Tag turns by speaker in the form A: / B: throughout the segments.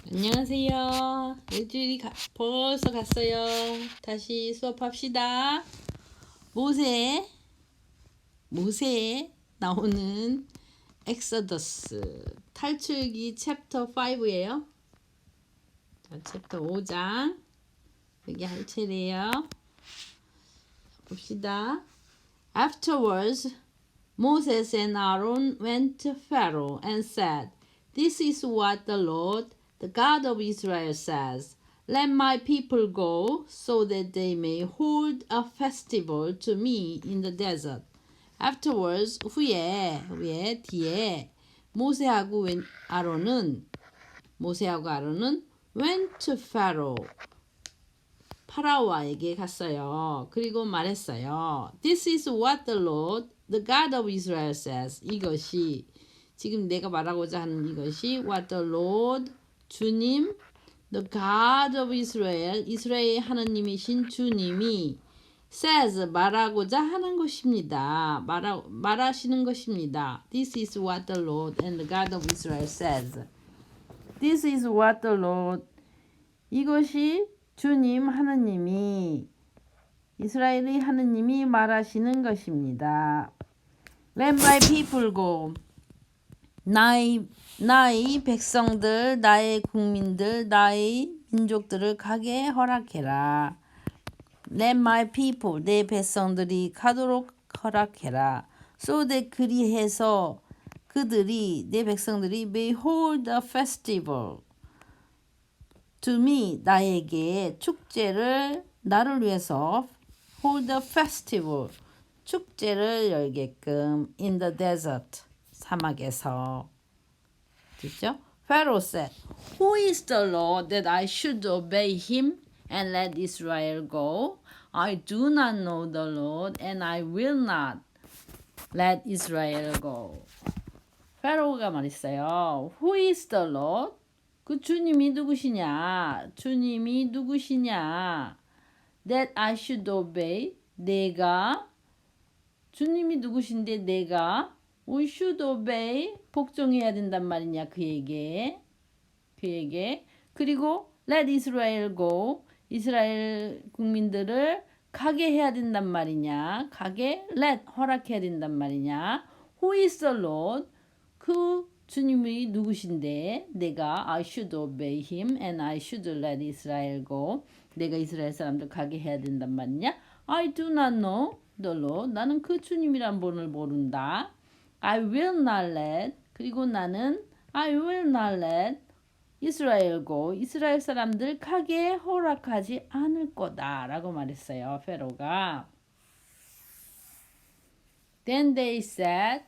A: 안녕하세요. 일주일이 벌써 갔어요. 다시 수업합시다. 모세에 나오는 엑소더스 탈출기 챕터 5예요. 자, 챕터 5장 여기 할 차례예요. 봅시다. Afterwards, Moses and Aaron went to Pharaoh and said, "This is what the Lord, the God of Israel says. Let my people go so that they may hold a festival to me in the desert." Afterwards, 뒤에 모세하고 아론은 went to Pharaoh, 파라오에게 갔어요. 그리고 말했어요. This is what the Lord, the God of Israel says. 이것이 지금 내가 말하고자 하는 이것이 what the Lord, 주님, the God of Israel, 이스라엘 하나님이신 주님이 says, 말하고자 하는 것입니다. 말하시는 것입니다. This is what the Lord and the God of Israel says. This is what the Lord, 이것이 주님 하느님이 이스라엘의 하느님이 말하시는 것입니다. Let my people go. 나의 백성들, 나의 국민들, 나의 민족들을 가게 허락해라. Let my people, 내 백성들이 가도록 허락해라. So that 그리해서 내 백성들이 may hold a festival. To me, 나에게 축제를 나를 위해서 hold a festival, 축제를 열게끔 in the desert, 사막에서. 됐죠? Pharaoh said, "Who is the Lord that I should obey him and let Israel go? I do not know the Lord and I will not let Israel go." 페로가 말했어요. Who is the Lord? 그 주님이 누구시냐? That I should obey. 주님이 누구신데 we should obey. 복종해야 된단 말이냐 그에게. 그리고 let Israel go. 이스라엘 국민들을 가게 해야 된단 말이냐. 허락해야 된단 말이냐. Who is the Lord? 그 주님이 누구신데 I should obey him and I should let Israel go. 내가 이스라엘 사람들 가게 해야 된단 말이냐? I do not know the Lord. 나는 그 주님이란 분을 모른다. I will not let. 그리고 나는 I will not let Israel go. 이스라엘 사람들 가게 허락하지 않을 거다 라고 말했어요. 페로가. Then they said,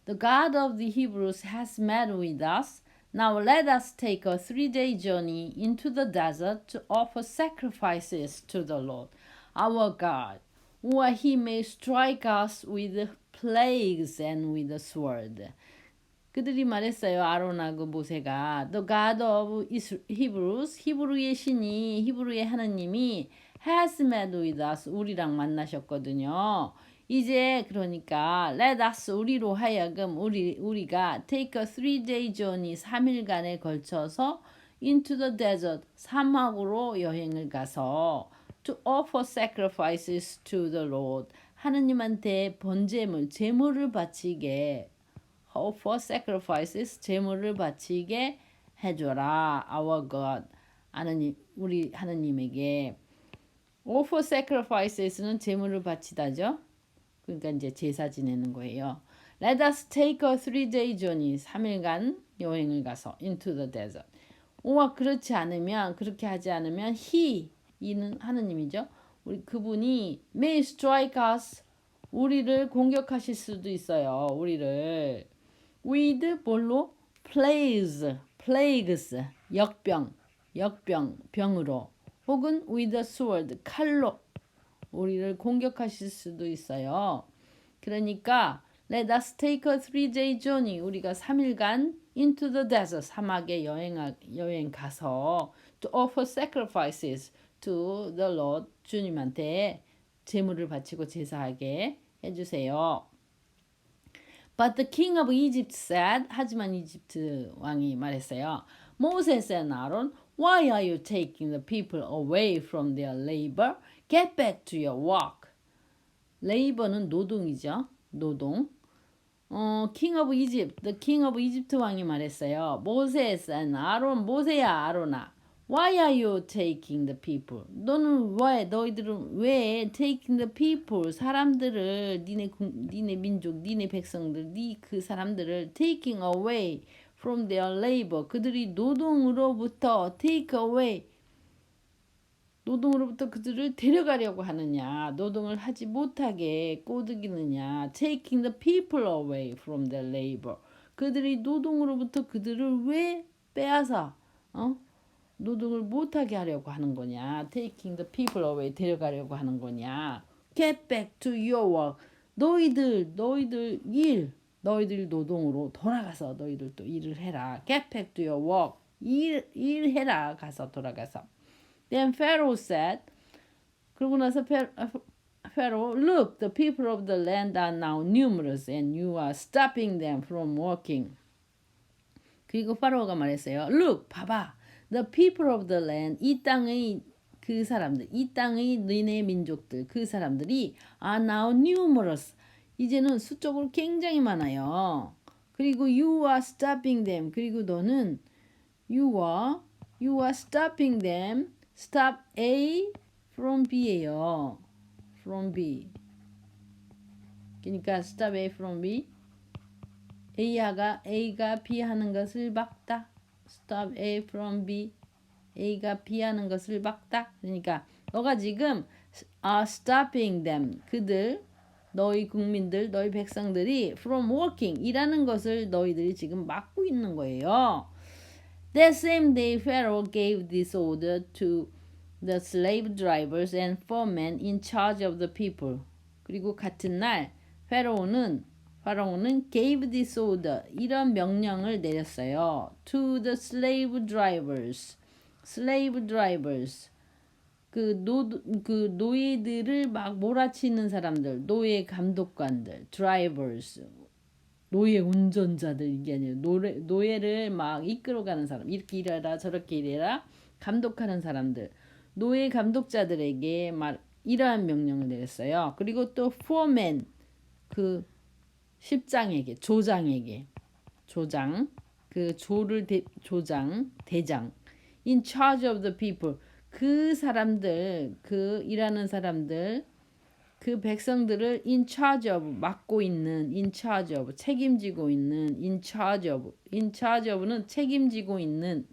A: "The God of the Hebrews has met with us. Now let us take a 3-day journey into the desert to offer sacrifices to the Lord, our God, or he may strike us with plagues and with the sword." 그들이 말했어요. 아론하고 모세가 The God of Hebrews, 히브리의 하나님이 has met with us, 우리랑 만나셨거든요. 이제 그러니까 let us, 우리로 하여금 우리가 take a 3-day journey, 3일간에 걸쳐서 into the desert, 사막으로 여행을 가서 to offer sacrifices to the Lord, 하느님한테 번제물, 제물을 바치게, offer sacrifices, 제물을 바치게 해줘라. Our God, 우리 하느님에게. offer sacrifices는 제물을 바치다죠. 그러니까 이제 제사 지내는 거예요. Let us take a 3-day journey, 3일간 여행을 가서 into the desert. 그렇게 하지 않으면 이는 하느님이죠. 그분이 may strike us, 우리를 공격하실 수도 있어요. 우리를 with 뭘로? plagues, 병으로, 혹은 with the sword, 칼로 우리를 공격하실 수도 있어요. 그러니까 let us take a 3-day journey, 우리가 3일간 into the desert, 사막에 여행 가서 to offer sacrifices to the Lord, 주님한테 제물을 바치고 제사하게 해주세요. But the king of Egypt said, 하지만 이집트 왕이 말했어요. Moses and Aaron, why are you taking the people away from their labor? Get back to your work. 레이버는 노동이죠. 노동. King of Egypt, the King of Egypt 왕이 말했어요. Moses and Aaron, 모세야 아론아. Why are you taking the people? 너희들은 왜 taking the people, 사람들을, 니네 민족, 니네 백성들, 그 사람들을 taking away from their labor, 그들이 노동으로부터 take away, 노동으로부터 그들을 데려가려고 하느냐, 노동을 하지 못하게 꼬드기느냐, taking the people away from their labor, 그들이 노동으로부터 그들을 왜 빼앗아 노동을 못하게 하려고 하는 거냐, taking the people away, 데려가려고 하는 거냐. Get back to your work, 너희들 너희들 노동으로 돌아가서 너희들 또 일을 해라. Get back to your work, 일해라. 가서 돌아가서. Then Pharaoh said, 그러고 나서 Pharaoh, look, the people of the land are now numerous and you are stopping them from working. 그리고 파로가 말했어요. Look, 봐봐. The people of the land, 이 땅의 그 사람들, 이 땅의 너네 민족들, 그 사람들이 are now numerous. 이제는 수적으로 굉장히 많아요. 그리고 you are stopping them. 그리고 너는 you are stopping them. Stop A from B예요. From B. 그러니까 stop A from B. A가 B 하는 것을 막다. Stop A from B. A가 B 하는 것을 막다. 그러니까 너가 지금 are stopping them. 그들, 너희 국민들, 너희 백성들이 from working, 일하는 것을 너희들이 지금 막고 있는 거예요. That same day, Pharaoh gave this order to the slave drivers and foremen in charge of the people. 그리고 같은 날, 파라오는 gave this order, 이런 명령을 내렸어요. To the slave drivers. 그 노예들을 막 몰아치는 사람들, 노예 감독관들, drivers. 노예 운전자들, 이게 아니에요. 노예를 막 이끌어가는 사람, 이렇게 일해라 저렇게 일해라 감독하는 사람들, 노예 감독자들에게 이러한 명령을 내렸어요. 그리고 또 foreman, 그 십장에게, 조장, 그 조장, 대장, in charge of the people, 그 사람들, 그 일하는 사람들, 그 백성들을 in charge of, 맡고 있는, in charge of, 책임지고 있는, in charge of는 책임지고 있는,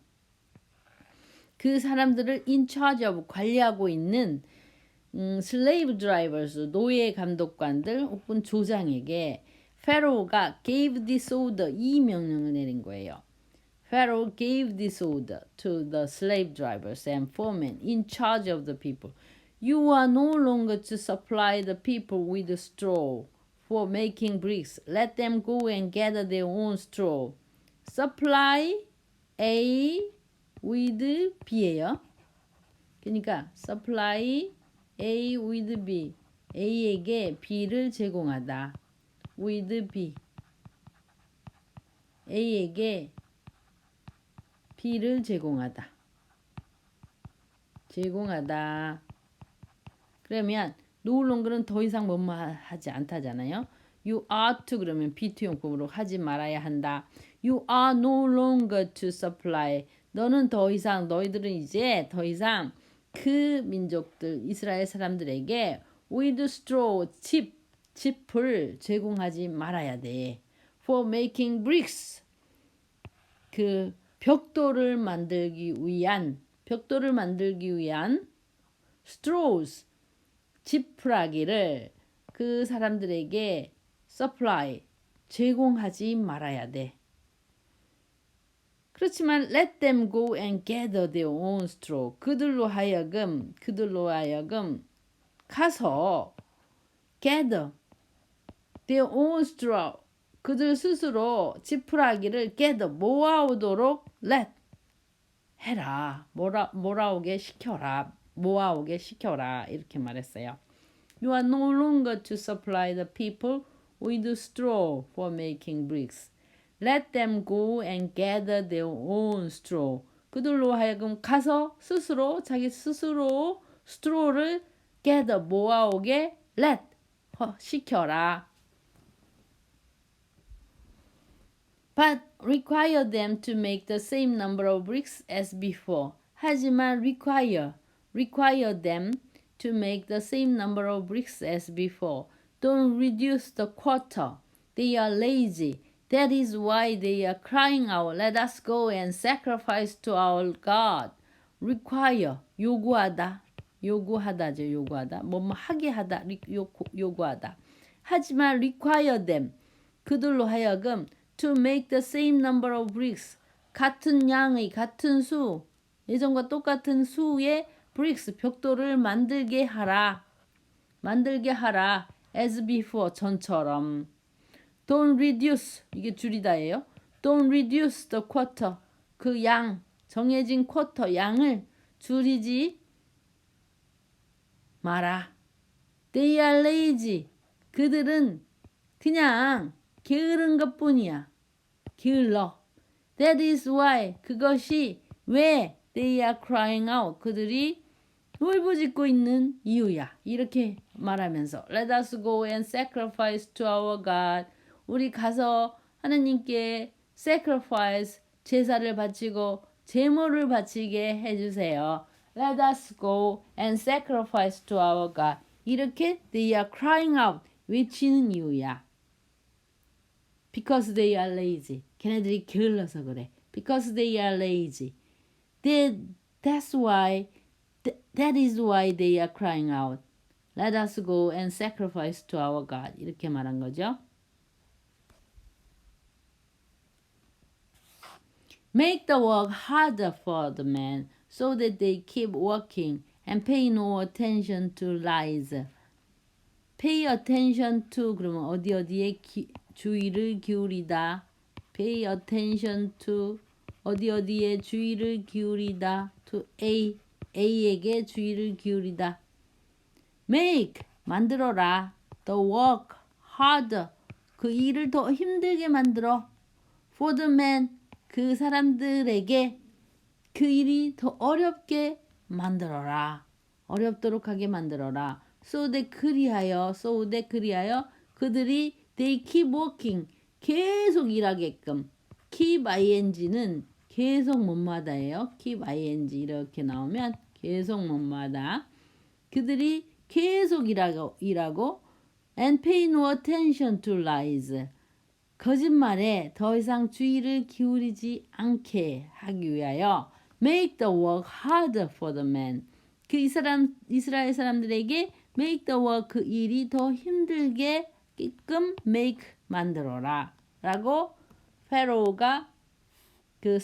A: 그 사람들을 in charge of, 관리하고 있는 slave drivers, 노예 감독관들 혹은 조장에게 Pharaoh가 gave this order, 이 명령을 내린 거예요. Pharaoh gave this order to the slave drivers and foremen in charge of the people. You are no longer to supply the people with straw for making bricks. Let them go and gather their own straw. Supply A with B예요. 그러니까 supply A with B. A에게 B를 제공하다. with B. A에게 B를 제공하다. 그러면 no longer는 더 이상 뭐하지 않다잖아요. You are to 그러면 be to 용법으로 하지 말아야 한다. You are no longer to supply. 너희들은 이제 더 이상 그 민족들, 이스라엘 사람들에게 with straw, 짚을 제공하지 말아야 돼. For making bricks. 그 벽돌을 만들기 위한 straws, 지푸라기를 그 사람들에게 supply, 제공하지 말아야 돼. 그렇지만 let them go and gather their own straw. 그들로 하여금 가서 gather their own straw. 그들 스스로 지푸라기를 gather, 모아오도록 해라. 모아오게 시켜라. 이렇게 말했어요. You are no longer to supply the people with straw for making bricks. Let them go and gather their own straw. 그들로 하여금 가서 스스로 자기 스스로 straw를 gather 모아오게 let 시켜라. But require them to make the same number of bricks as before. 하지만 require them to make the same number of bricks as before. Don't reduce the quarter. They are lazy. That is why they are crying out, let us go and sacrifice to our God. Require, 요구하다죠, 요구하다. 뭐뭐 하게 하다, 요구하다. 하지만 require them, 그들로 하여금 to make the same number of bricks, 같은 양의, 같은 수, 예전과 똑같은 수의 bricks, 벽돌을 만들게 하라. as before, 전처럼. Don't reduce, 이게 줄이다예요. Don't reduce the quarter, 그 양, 정해진 쿼터, 양을 줄이지 마라. They are lazy, 그들은 그냥 게으른 것뿐이야. 게을러. That is why, 그것이 왜 they are crying out, 그들이 울부짖고 있는 이유야. 이렇게 말하면서 Let us go and sacrifice to our God. 우리 가서 하나님께 sacrifice, 제사를 바치고 제물을 바치게 해주세요. Let us go and sacrifice to our God. 이렇게 they are crying out, 외치는 이유야. Because they are lazy. 걔네들이 게을러서 그래. Because they are lazy. That's why, that is why they are crying out. Let us go and sacrifice to our God. 이렇게 말한 거죠. Make the work harder for the men so that they keep working and pay no attention to lies. Pay attention to, 그러면 어디에 주의를 기울이다. Pay attention to, 어디에 주의를 기울이다. To A에게 주의를 기울이다. Make, 만들어라. The work harder, 그 일을 더 힘들게 만들어. For the man, 그 사람들에게 그 일이 더 어렵게 만들어라. 어렵도록 하게 만들어라. So that 그리하여 그들이 they keep working, 계속 일하게끔. keep ing는 계속 못마다예요. keep ing 이렇게 나오면 계속 못마다. 그들이 계속 일하고 and pay no attention to lies, 거짓말에 더 이상 주의를 기울이지 않게 하기 위하여 make the work harder for the men, 그 이스라엘 사람들에게 make the work, 그 일이 더 힘들게끔 make, 만들어라 라고 페로가 그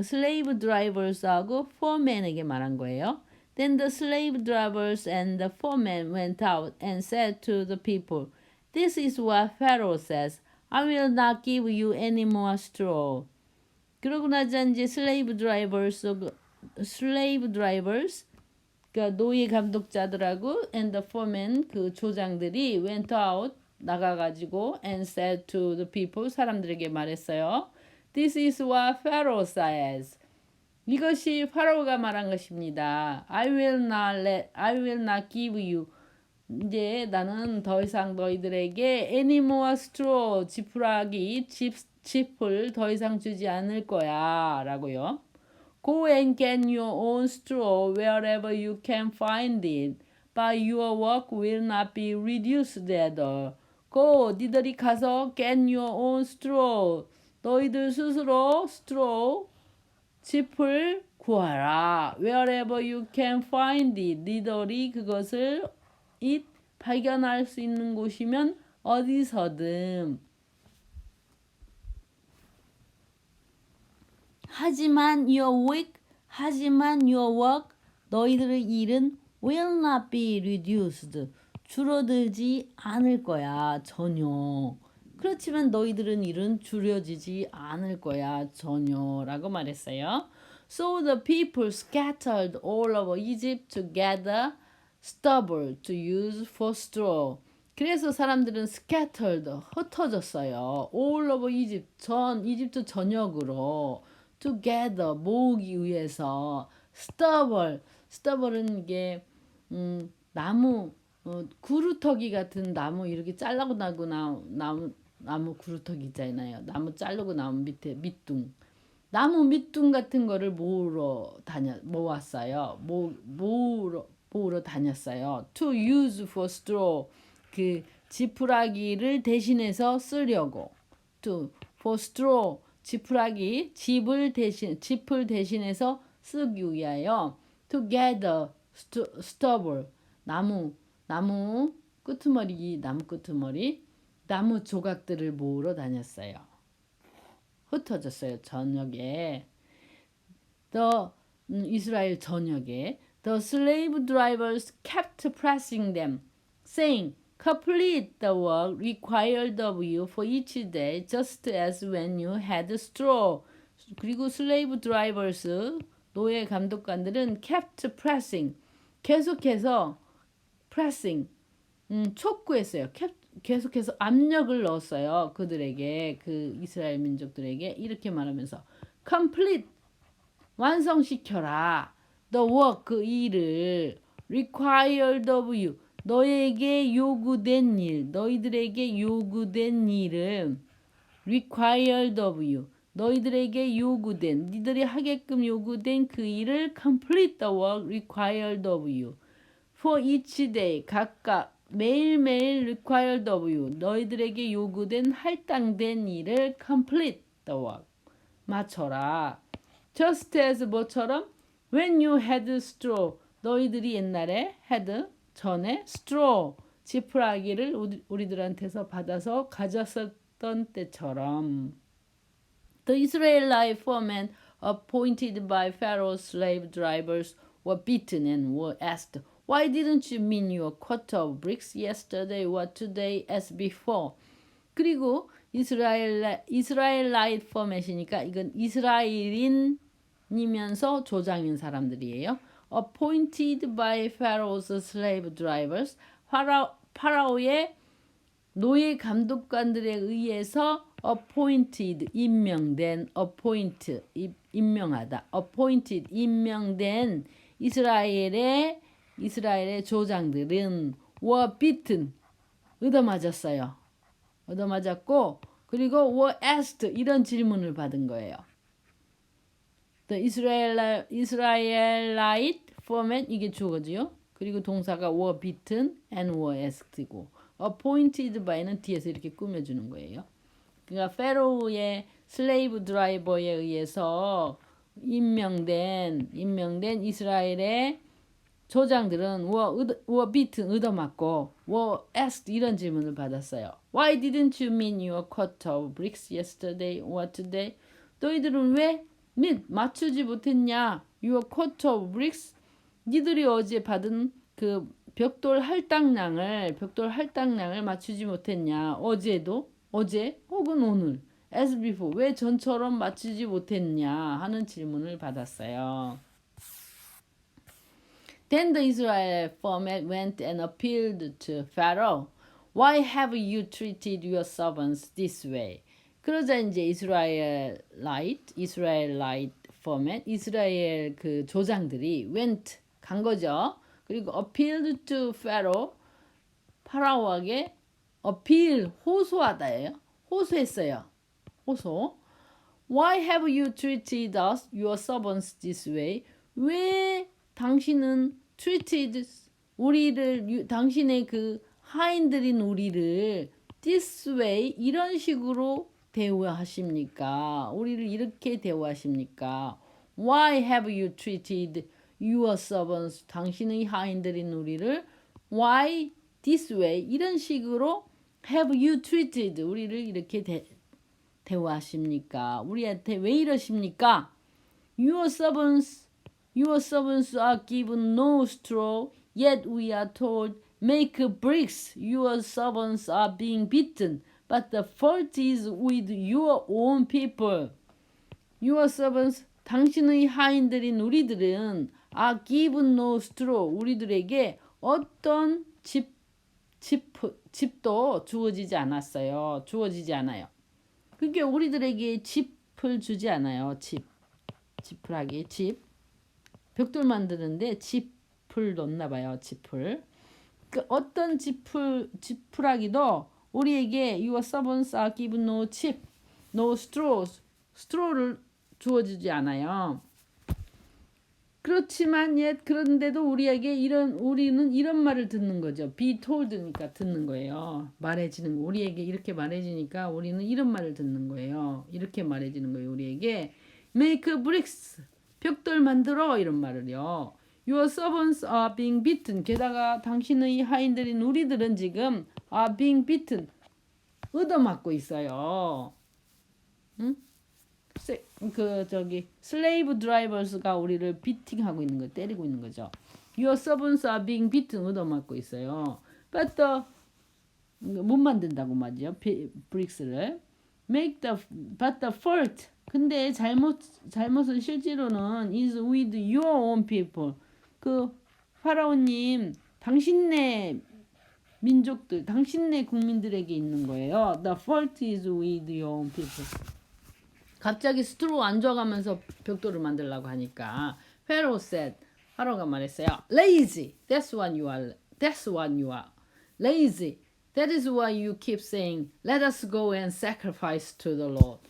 A: slave drivers하고 foreman에게 말한 거예요. Then the slave drivers and the foreman went out and said to the people, This is what Pharaoh says. I will not give you any more straw. 그러고 나자 이제 slave drivers, 그러니까 노예 감독자들하고 and the foreman, 그 조장들이 went out, 나가가지고 and said to the people, 사람들에게 말했어요. This is what Pharaoh says. 이것이 파라오가 말한 것입니다. I will not give you. 이제 나는 더 이상 너희들에게 any more straw, 지푸라기, 짚을 더 이상 주지 않을 거야 라고요. Go and get your own straw wherever you can find it, but your work will not be reduced at all. Go, 니들이 가서 get your own straw, 너희들 스스로 straw, 짚을 구하라. Wherever you can find it, 니들이 그것을 발견할 수 있는 곳이면 어디서든. 하지만 your work, 너희들의 일은 will not be reduced, 줄어들지 않을 거야, 전혀. 그렇지만 너희들은 일은 줄여지지 않을 거야, 전혀라고 말했어요. So the people scattered all over Egypt to gather stubble to use for straw. 그래서 사람들은 scattered, 흩어졌어요. all over Egypt, 이집트 전역으로. together 모으기 위해서 stubborn은 이게 나무 구루터기 같은 나무 이렇게 잘라고 나고 나무 구루터기 있잖아요. 나무 자르고 나온 밑에 밑둥 나무 밑둥 같은 거를 모았어요. 모으러 다녔어요. To use for straw 그 지푸라기를 대신해서 쓰려고. To for straw 지푸라기 짚을 대신해서 쓰기 위하여. To gather stubble 나무 끄트머리 나무 조각들을 모으러 다녔어요. 흩어졌어요. 저녁에 이스라엘 전역에 the slave drivers kept pressing them, saying, complete the work required of you for each day, just as when you had straw. 그리고 슬레이브 드라이버스 노예 감독관들은 kept pressing 계속해서 pressing 촉구했어요. 계속해서 압력을 넣었어요. 그들에게 그 이스라엘 민족들에게 이렇게 말하면서 complete 완성시켜라. The work 그 일을 required of you 너희들에게 요구된 일을 required of you 너희들에게 요구된 니들이 하게끔 요구된 그 일을 complete the work required of you for each day 각각 매일매일 required of you 너희들에게 요구된 할당된 일을 complete the work 마쳐라. just as 뭐처럼 when you had straw 너희들이 옛날에 had 전에 straw 지푸라기를 우리들한테서 받아서 가졌었던 때처럼 The Israelite foremen appointed by Pharaoh's slave drivers were beaten and were asked, Why didn't you mean your quota of bricks yesterday or today as before? 그리고 이스라엘라이트 포맷이니까 이건 이스라엘인이면서 조장인 사람들이에요. Appointed by Pharaoh's slave drivers 파라오의 노예 감독관들에 의해서 appointed 임명된 임명하다 appointed 임명된 이스라엘의 조장들은 were beaten 얻어맞았어요. 얻어맞았고 그리고 were asked 이런 질문을 받은 거예요. The Israelite foreman 이게 주어지요. 그리고 동사가 were beaten and were asked이고 appointed by는 뒤에서 이렇게 꾸며주는 거예요. 그러니까 페로우의 슬레이브 드라이버에 의해서 임명된 이스라엘의 조장들은 were beaten 얻어맞고 were asked 이런 질문을 받았어요. Why didn't you mean your quota of bricks yesterday or today? 너희들은 왜 맞추지 못했냐? Your quota of bricks 니들이 어제 받은 그 벽돌 할당량을 맞추지 못했냐? 어제 혹은 오늘 as before 왜 전처럼 맞추지 못했냐 하는 질문을 받았어요. Then the Israel foreman went and appealed to Pharaoh. Why have you treated your servants this way? 그러자 이제 이스라엘라이트 foreman 이스라엘 그 조장들이 went 간 거죠. 그리고 appealed to Pharaoh 파라오에게 appeal 호소하다예요. 호소했어요. 호소. Why have you treated us, your servants, this way? 왜 당신은 treated 당신의 그 하인들인 우리를 this way 이런 식으로 대우하십니까? 우리를 이렇게 대우하십니까? Why have you treated your servants 당신의 하인들인 우리를 why this way 이런 식으로 have you treated 우리를 이렇게 대우하십니까? 우리한테 왜 이러십니까? Your servants are given no straw, yet we are told, make bricks. Your servants are being beaten, but the fault is with your own people. Your servants, 당신의 하인들인 우리들은 are given no straw. 우리들에게 어떤 집도 주어지지 않아요. 그게 우리들에게 집을 주지 않아요. 집. 지푸라기, 집. 벽돌 만드는데 짚을 넣나 봐요. 짚을. 그 어떤 지푸라기도 우리에게 your servants are given no chip, no straws. 스트로를 주어지지 않아요. 그렇지만 그런데도 우리는 이런 말을 듣는 거죠. be told니까 듣는 거예요. 말해지는 거. 우리에게 이렇게 말해지니까 우리는 이런 말을 듣는 거예요. 이렇게 말해지는 거예요. 우리에게 make bricks. 벽돌 만들어 이런 말을요. Your servants are being beaten. 게다가 당신의 하인들인 우리들은 지금 are being beaten. 얻어맞고 있어요. 응? 슬레이브 드라이버스가 우리를 비팅하고 있는 거, 때리고 있는 거죠. Your servants are being beaten. 얻어맞고 있어요. But 못 만든다고 말이죠. 브릭스를. But the fault. 근데 잘못은 실제로는 is with your own people. 그 파라오님, 당신네 민족들, 당신네 국민들에게 있는 거예요. The fault is with your own people. 갑자기 스트로 안 줘가면서 벽돌을 만들려고 하니까 Pharaoh said, 파라오가 말했어요. Lazy. That's what you are. That's what you are. Lazy. That is why you keep saying, let us go and sacrifice to the Lord.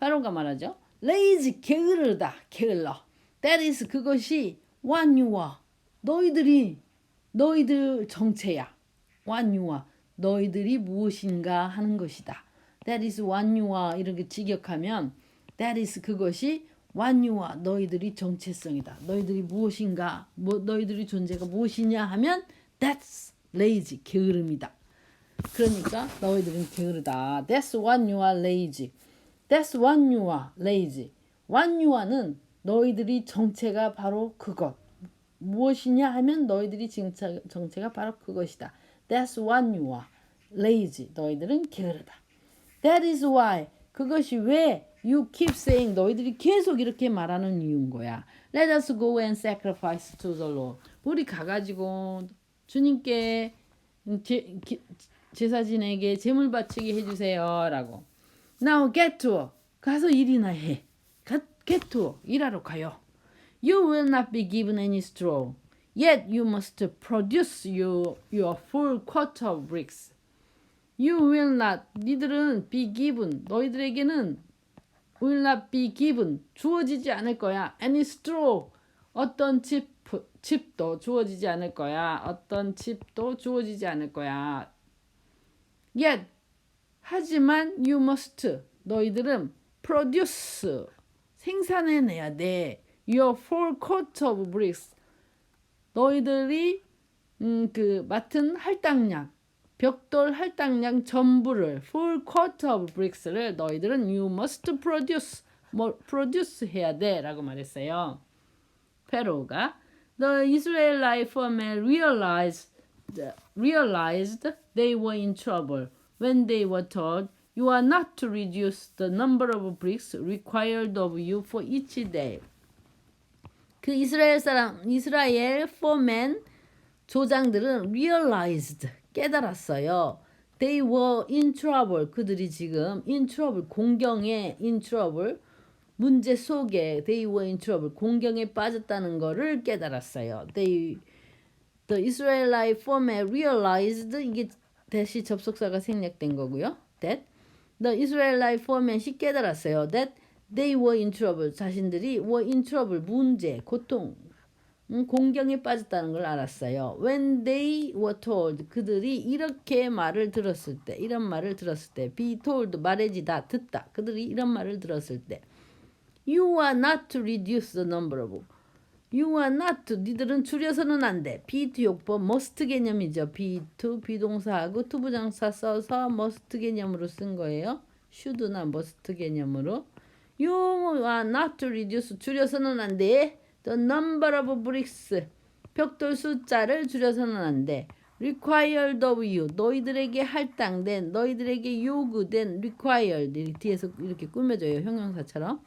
A: 파라오가 말하죠. Lazy, 게으르다, 게을러. That is, 그것이 what you are. 너희들 정체야. what you are. 너희들이 무엇인가 하는 것이다. That is what you are. 이렇게 직역하면 That is, 그것이 what you are. 너희들이 정체성이다. 너희들이 무엇인가, 너희들이 존재가 무엇이냐 하면 That's lazy, 게으름이다. 그러니까 너희들은 게으르다. That's what you are, lazy. That's what you are, lazy. What you are는 너희들이 정체가 바로 그것. 무엇이냐 하면 너희들이 정체가 바로 그것이다. That's what you are, lazy. 너희들은 게으르다. That is why. 그것이 왜 you keep saying. 너희들이 계속 이렇게 말하는 이유인 거야. Let us go and sacrifice to the Lord. 우리 가가지고 주님께 제사진에게 제물 바치게 해주세요. 라고. Now get to work. 가서 일이나 해. Get to work. 일하러 가요. You will not be given any straw. Yet you must produce your full quota of bricks. You will not. 니들은 be given. 너희들에게는 will not be given. 주어지지 않을 거야. Any straw. 어떤 칩도 주어지지 않을 거야. 어떤 칩도 주어지지 않을 거야. Yet. 하지만 you must. 너희들은 produce. 생산해내야 돼. Your full quota of bricks. 너희들이 맡은 할당량, 벽돌 할당량 전부를 full quota of bricks를 너희들은 you must produce 해야 돼 라고 말했어요. 페로가 The Israelite foremen realized they were in trouble when they were told you are not to reduce the number of bricks required of you for each day. 그 이스라엘 foremen 조장들은 realized 깨달았어요. They were in trouble. 그들이 지금 in trouble 공경에 in trouble 문제 속에 they were in trouble 공경에 빠졌다는 거를 깨달았어요. The Israelite foremen realized 이게 대시 접속사가 생략된 거고요. That the Israelite foremen이 깨달았어요. That they were in trouble. 자신들이 were in trouble. 문제, 고통, 공경에 빠졌다는 걸 알았어요. When they were told. 그들이 이렇게 말을 들었을 때, 이런 말을 들었을 때, be told, 말해지다, 듣다. 그들이 이런 말을 들었을 때, you are not to reduce the number of. You are not to. 니들은 줄여서는 안 돼. be to 용법, must 개념이죠. be to 비동사하고 to 부정사 써서 must 개념으로 쓴 거예요. should나 must 개념으로. You are not to reduce. 줄여서는 안 돼. The number of bricks. 벽돌 숫자를 줄여서는 안 돼. Required of you. 너희들에게 할당된, 너희들에게 요구된 required. 뒤에서 이렇게 꾸며져요. 형용사처럼.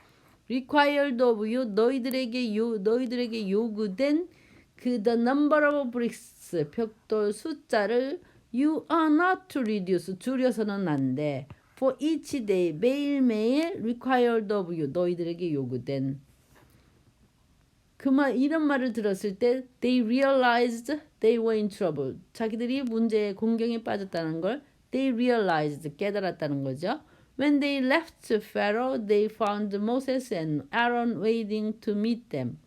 A: Required of you. 너희들에게 요구된 the number of bricks. 벽돌 숫자를 you are not to reduce. 줄여서는 안 돼. For each day. 매일매일 required of you. 너희들에게 요구된. 이런 말을 들었을 때 they realized they were in trouble. 자기들이 문제에 공경에 빠졌다는 걸 they realized 깨달았다는 거죠. When they left Pharaoh, they found Moses and Aaron waiting to meet them.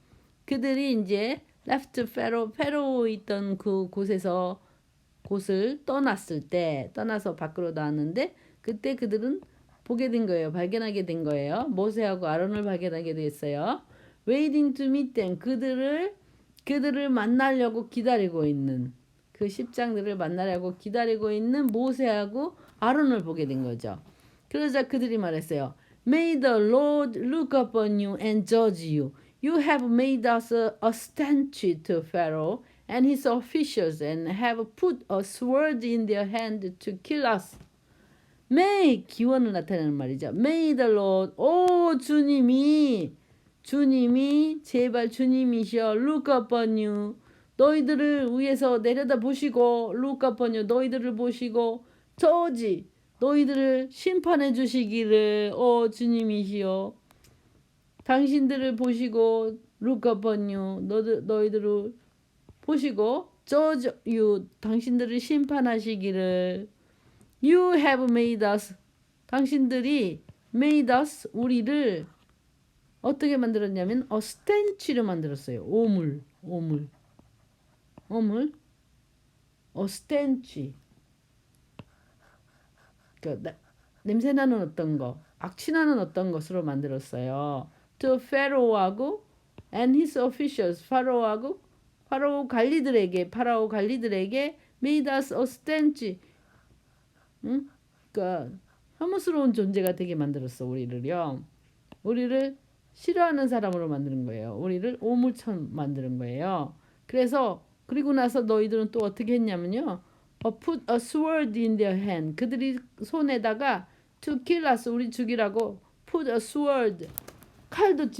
A: 그들이 이제 left Pharaoh, 페로 있던 그 곳을 떠나서 밖으로 나왔는데 그때 그들은 보게 된 거예요. 발견하게 된 거예요. 모세하고 아론을 발견하게 됐어요. Waiting to meet them. 그들을 만나려고 기다리고 있는 그 십장들을 만나려고 기다리고 있는 모세하고 아론을 보게 된 거죠. 그러자 그들이 말했어요. May the Lord look upon you and judge you. You have made us a stench to Pharaoh and his officials and have put a sword in their hand to kill us. May 기원을 나타내는 말이죠. May the Lord, 오 주님이 제발 주님이시여 look upon you. 너희들을 위해서 내려다 보시고 look upon you. 너희들을 보시고 judge 너희들을 심판해 주시기를 오 주님이시여. 당신들을 보시고 look upon you. 너희들을 보시고 judge you. 당신들을 심판하시기를. You have made us. 당신들이 made us 우리를 어떻게 만들었냐면 stench를 만들었어요. 오물. stench. 그러니까 냄새나는 어떤 거, 악취나는 어떤 것으로 만들었어요. To Pharaoh하고 and his officials. 파라오 관리들에게 made us a stench. 그러니까 혐오스러운 존재가 되게 만들었어. 우리를 싫어하는 사람으로 만드는 거예요. 우리를 오물처럼 만드는 거예요. 그리고 나서 너희들은 또 어떻게 했냐면요. Put a sword in their hand. 그들이 손에다가 to kill us. 우리 죽이라고 put a sword. 칼도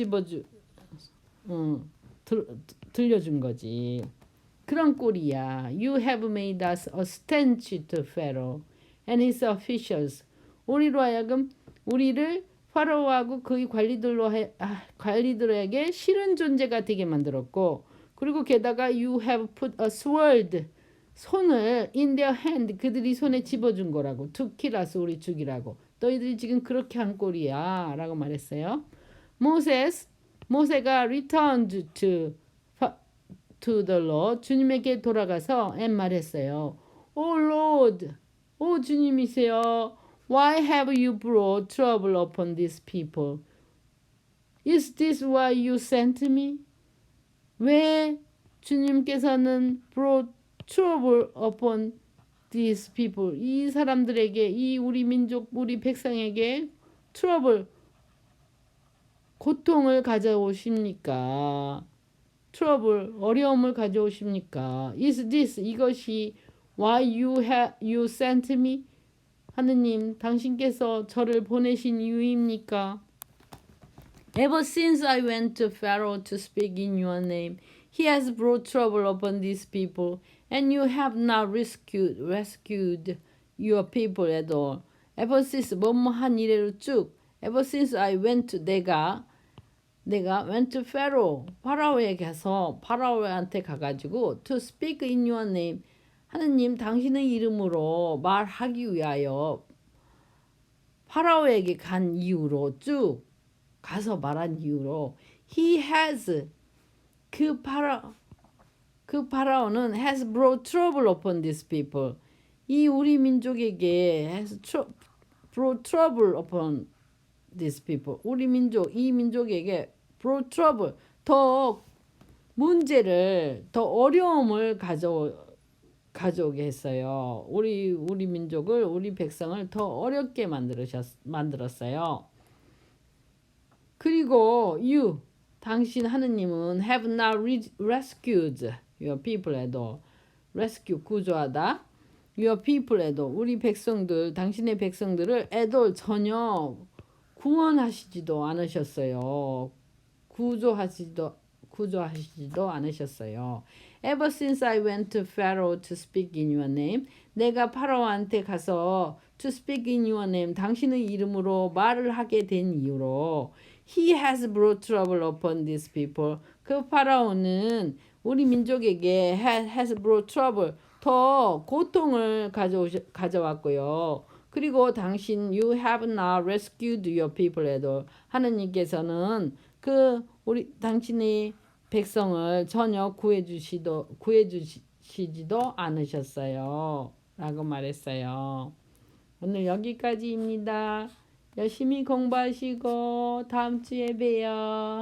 A: 들려준 거지. 그런 꼴이야. You have made us a stench to Pharaoh and his officials. 우리로 하여금 우리를 파라오하고 그의 관리들에게 싫은 존재가 되게 만들었고 그리고 게다가 you have put a sword 손을 in their hand 그들이 손에 집어준 거라고 to kill us 우리 죽이라고 너희들이 지금 그렇게 한 꼴이야 라고 말했어요. 모세가 returned to the Lord 주님에게 돌아가서 and 말했어요. Oh Lord, 오 주님이세요. Why have you brought trouble upon these people? Is this why you sent me? 왜 주님께서는 brought trouble upon these people? 이 사람들에게, 이 우리 민족, 우리 백성에게 trouble, 고통을 가져오십니까? trouble, 어려움을 가져오십니까? Is this, 이것이 why you sent me? 하느님, 당신께서 저를 보내신 이유입니까? Ever since I went to Pharaoh to speak in your name, he has brought trouble upon these people, and you have not rescued your people at all. Ever since 뭐뭐한 이래로 쭉 Ever since I went to 내가 went to Pharaoh 파라오에게 가서 파라오한테 가가지고 to speak in your name 하느님 당신의 이름으로 말하기 위하여 파라오에게 간 이유로 쭉 가서 말한 이유로 he has 그 파라오는 has brought trouble upon these people 이 우리 민족에게 has brought trouble upon these people 우리 민족 이 민족에게 brought trouble 더 문제를 더 어려움을 가져오게 했어요. 우리 민족을 우리 백성을 더 어렵게 만들었어요. 그리고 you 당신 하느님은 have not rescued your people at all. rescue 구조하다. your people at all. 우리 백성들 당신의 백성들을 at all 전혀 구원하시지도 않으셨어요. 구조하시지도 않으셨어요. Ever since I went to Pharaoh to speak in your name, 내가 파라오한테 가서 to speak in your name, 당신의 이름으로 말을 하게 된 이유로 He has brought trouble upon these people. 그 파라오는 우리 민족에게 has brought trouble, 더 고통을 가져왔고요. 그리고 당신 you have not rescued your people at all. 하느님께서는 그 우리 당신의 백성을 전혀 구해주시지도 않으셨어요. 라고 말했어요. 오늘 여기까지입니다. 열심히 공부하시고 다음 주에 봬요.